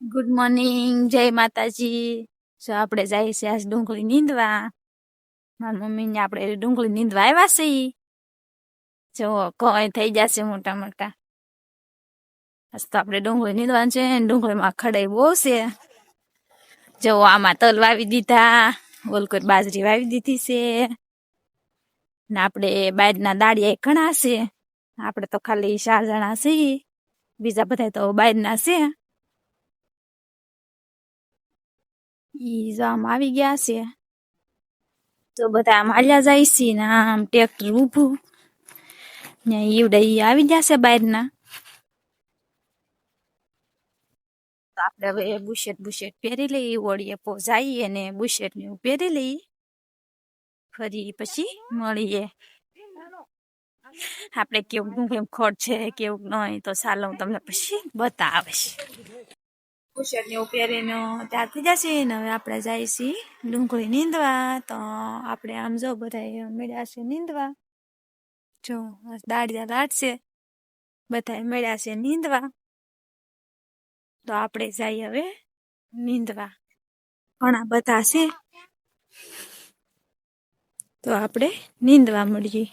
Good morning, જય માતાજી. જો આપણે જાય છે આજ ડુંગળી નીંદવા. મારા મમ્મીને આપણે ડુંગળી નીંદવા આવ્યા છે. જો કોઈ થઈ જશે મોટા મોટા. આજ તો આપણે ડુંગળી નીંદવાનું છે. ડુંગળીમાં ખડાઈ બહુ છે. જો આમાં તલ વાવી દીધા, ઓલકોર બાજરી વાવી દીધી છે. ને આપણે બાજના દાળિયા ઘણા છે. આપણે તો ખાલી 4 જણા છીએ, બીજા બધા તો બાજના છે. ઈ આમ આવી ગયા છે તો બધા આમ હાલ્યા જાય છે ને આમ ટ્રેક્ટર ઊભું ને ઈવડે ઈ આવી જશે બહારના. તો આપણે હવે બુશેટ પહેરી લઈએ, ઓળીએ પો જઈએ ને બુશેટ ને એવું પહેરી લઈએ, ફરી પછી મળીએ. આપણે કેવું ડુંગળી ખોટ છે કેવું નહીં તો ચાલો હું તમને પછી બતાવીશ. બુશેટ ને એવું પહેરીને ત્યાર થઈ જશે ને હવે આપણે જાય છીએ ડુંગળી નીંદવા. તો આપણે આમ જો બધા મળ્યા છે નીંદવા. જો દાળિયા લાટશે, બધા મળ્યા છે નીંદવા. તો આપણે જઈએ હવે નીંદવા. ઘણા બધા છે તો આપણે નીંદવા મળીએ.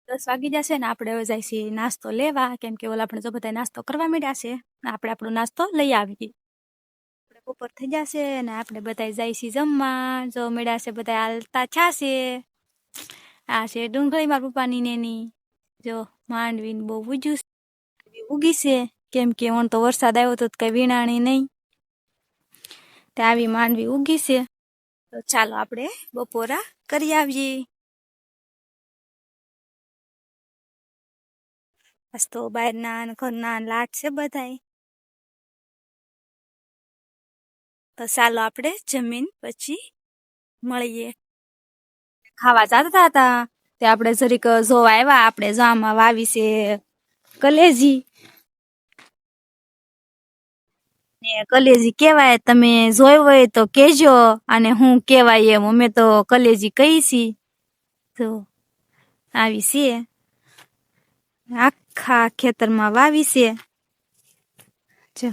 10 વાગી જશે ને આપણે હવે જાય છીએ નાસ્તો લેવા, કેમ કે ઓલા આપણે જો બધા નાસ્તો કરવા મળ્યા છે. આપણે આપણો નાસ્તો લઈ આવીએ. આપણે બપોર થઈ જશે ને આપણે બધા જાય છીએ જમવા. જો મળ્યા છે બધા હાલતા છાશે. આ છે ડુંગળી મારા પપ્પાની નેની. જો માંડવીને બહુ ઉગી છે, કેમ કે ઓણ તો વરસાદ આવ્યો તો કઈ વીણાણી નહીં. તે આવી માંડવી ઉગી છે. તો ચાલો આપણે બપોરા કરી આવીએ. આજ તો બહારના ઘરના લાટ છે બધાય. તો ચાલો આપણે જમીન પછી મળીએ. ખાવા જતા હતા તે આપણે જરીક જોવા આવ્યા. આપણે જામાં વાવી છે કલેજી ને કલેજી કેવાય, તમે જોયું હોય તો કેજો. અને હું કેવાય એમ અમે તો કલેજી કહી છી. તો આવી છે, આખા ખેતરમાં વાવી છે. જો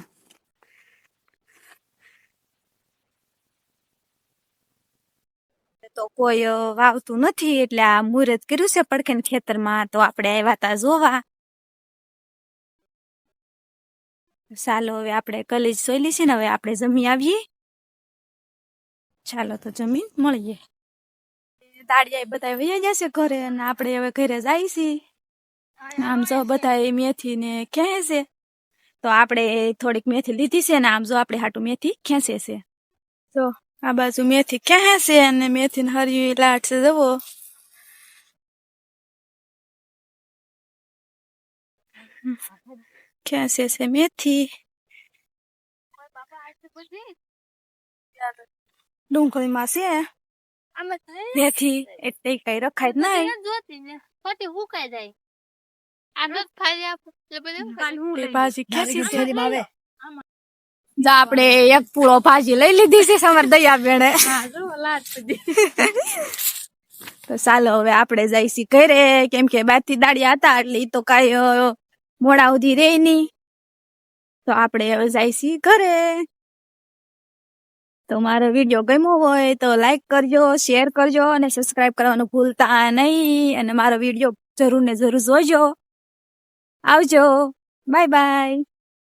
તો કોઈ વાવતું નથી એટલે આ મુહૂર્ત કર્યું છે પડખેન ખેતરમાં. તો આપણે આવ્યા તા જોવા. ચાલો હવે આપણે કલેજ સોયલી છે ને હવે આપણે જમી આવીએ. ચાલો તો જમીન મળીએ. દાડિયા બધા વહી જશે ઘરે અને આપણે હવે ઘરે જાય છીએ. આમ જો બધા મેથી ને ખેંચે છે તો આપણે થોડીક મેથી લીધી છે ને આમ જો આપણે હાટું મેથી ખેંચે છે. તો આ બાજુ મેથી ખેંચે છે અને મેથી ને હરી લાટ છે જવો. ખેંચે છે મેથી. ડુંગળીમાં છે મેથી એટલે કઈ રખાય જ નહીં. ભાજી ખેંચી છે. આપણે એક પૂળો ભાજી લઈ લીધી છે સમર દયા બેને. તો ચાલો હવે આપણે જઈશી ઘરે, કેમ કે બાથી દાડિયા હતા એટલે ઈ તો કઈ મોડા સુધી રે નહીં. તો આપણે હવે જઈશી ઘરે. તો મારો વિડીયો ગમ્યો હોય તો લાઈક કરજો, શેર કરજો અને સબસ્ક્રાઇબ કરવાનું ભૂલતા નહીં. અને મારો વિડીયો જરૂર ને જરૂર જોજો. આવજો, બાય બાય.